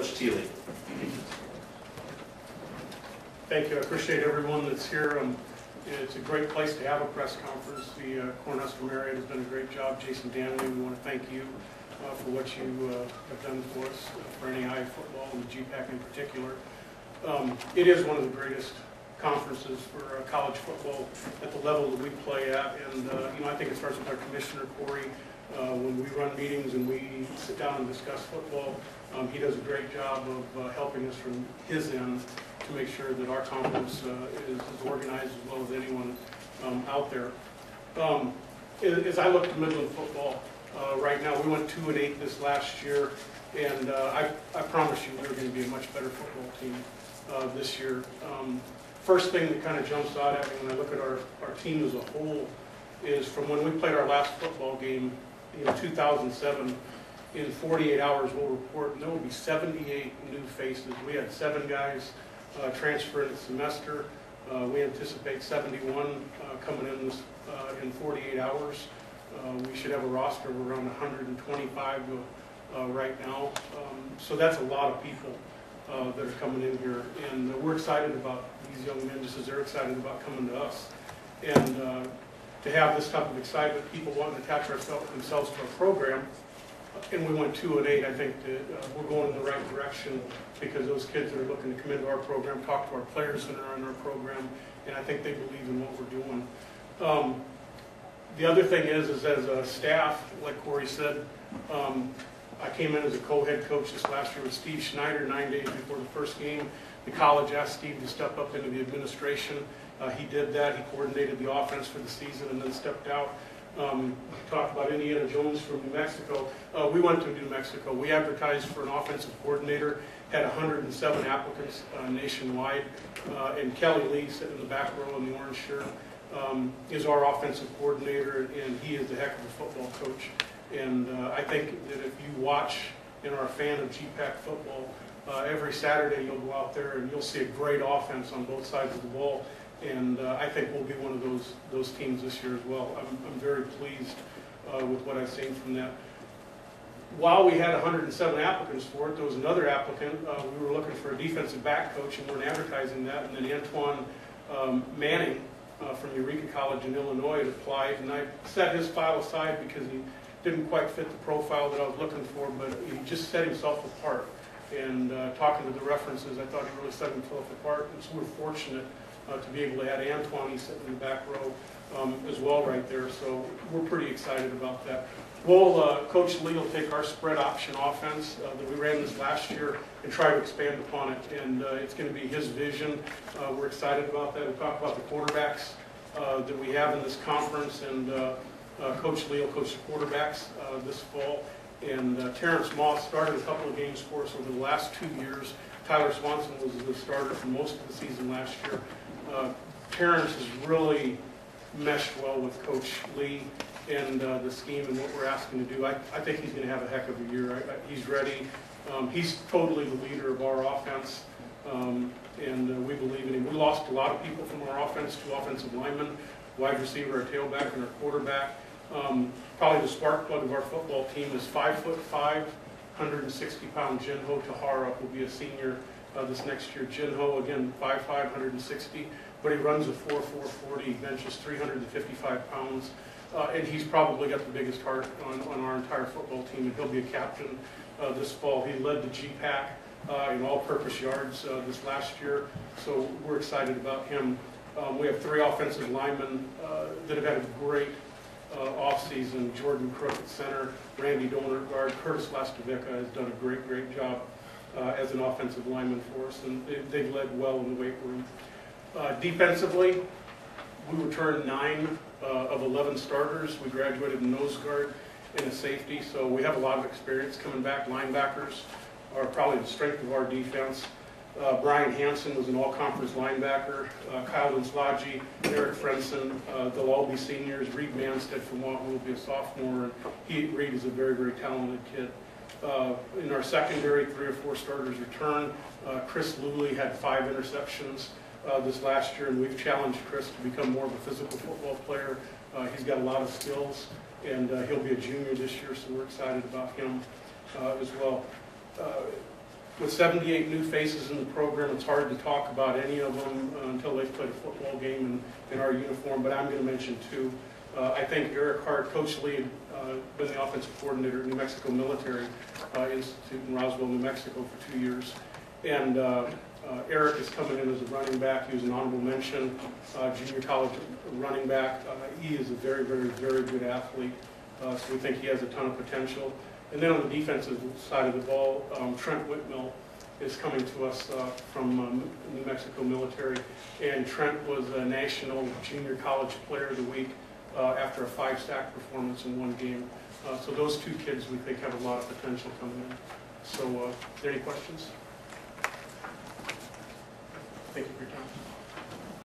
Coach Thiele. Thank you. I appreciate everyone that's here. It's a great place to have a press conference. The Cornhusker Marriott has done a great job. Jason Danley, we want to thank you for what you have done for us, for NAI football and the GPAC in particular. It is one of the greatest conferences for college football at the level that we play at, and I think it starts with our commissioner, Corey. When we run meetings and we sit down and discuss football, he does a great job of helping us from his end to make sure that our conference is as organized as well as anyone out there. As I look at Midland football right now, we went 2-8 this last year, and I promise you we're going to be a much better football team this year. First thing that kind of jumps out at me when I look at our team as a whole is from when we played our last football game in 2007, in 48 hours we'll report there will be 78 new faces. We had 7 guys transfer in the semester. We anticipate 71 coming in in 48 hours. We should have a roster of around 125 right now. So that's a lot of people that are coming in here, and we're excited about these young men just as they're excited about coming to us. And to have this type of excitement, people wanting to attach themselves to our program, and we went 2-8, I think that we're going in the right direction because those kids that are looking to come into our program talk to our players that are in our program, and I think they believe in what we're doing. The other thing is as a staff, like Corey said, I came in as a co-head coach this last year with Steve Schneider 9 days before the first game. The college asked Steve to step up into the administration. He did that. He coordinated the offense for the season and then stepped out. Talked about Indiana Jones from New Mexico. We went to New Mexico. We advertised for an offensive coordinator, had 107 applicants nationwide, and Kelly Lee, sitting in the back row in the orange shirt, is our offensive coordinator, and he is a heck of a football coach. And I think that if you watch and are a fan of GPAC football, every Saturday you'll go out there and you'll see a great offense on both sides of the ball. And I think we'll be one of those teams this year as well. I'm very pleased with what I've seen from that. While we had 107 applicants for it, there was another applicant. We were looking for a defensive back coach and weren't advertising that. And then Antoine Manning from Eureka College in Illinois had applied, and I set his file aside because he didn't quite fit the profile that I was looking for, but he just set himself apart. And talking to the references, I thought he really set himself apart. And so we're fortunate to be able to add Antoine. He's sitting in the back row as well right there. So we're pretty excited about that. Well, Coach Lee will take our spread option offense that we ran this last year and try to expand upon it. And it's going to be his vision. We're excited about that. We'll talk about the quarterbacks that we have in this conference. And Coach Lee will coach the quarterbacks this fall. And Terrence Moss started a couple of games for us over the last 2 years. Tyler Swanson was the starter for most of the season last year. Terrence has really meshed well with Coach Lee and the scheme and what we're asking to do. I think he's going to have a heck of a year. He's ready. He's totally the leader of our offense, and we believe in him. We lost a lot of people from our offense, 2 offensive linemen, wide receiver, our tailback, and our quarterback. Probably the spark plug of our football team is 5'5", 160-pound Jinho Tahara, will be a senior this next year. Jinho, again, 5'5", 160, but he runs a 4.40, he benches 355 pounds, and he's probably got the biggest heart on our entire football team, and he'll be a captain this fall. He led the GPAC in all-purpose yards this last year, so we're excited about him. We have 3 offensive linemen that have had a great off-season. Jordan Crook at center, Randy Donor at guard, Curtis Lastovica has done a great job as an offensive lineman for us, and they've led well in the weight room. Defensively, we returned 9 of 11 starters. We graduated a nose guard and a safety, so we have a lot of experience coming back. Linebackers are probably the strength of our defense. Brian Hansen was an all-conference linebacker. Kyle Linslagi, Eric Frenson, they'll all be seniors. Reed Manstead from Walton will be a sophomore. And Reed is a very talented kid. In our secondary, 3 or 4 starters return. Chris Luley had 5 interceptions this last year, and we've challenged Chris to become more of a physical football player. He's got a lot of skills, and he'll be a junior this year, so we're excited about him as well. With 78 new faces in the program, it's hard to talk about any of them until they've played a football game in our uniform, but I'm going to mention two. I think Eric Hart, Coach Lee, been the offensive coordinator at New Mexico Military Institute in Roswell, New Mexico for 2 years. And Eric is coming in as a running back. He was an honorable mention, junior college running back. He is a very, very, very good athlete, so we think he has a ton of potential. And then on the defensive side of the ball, Trent Whitmill is coming to us from New Mexico Military. And Trent was a national junior college player of the week after a 5-sack performance in one game. So those two kids we think have a lot of potential coming in. So, are there any questions? Thank you for your time.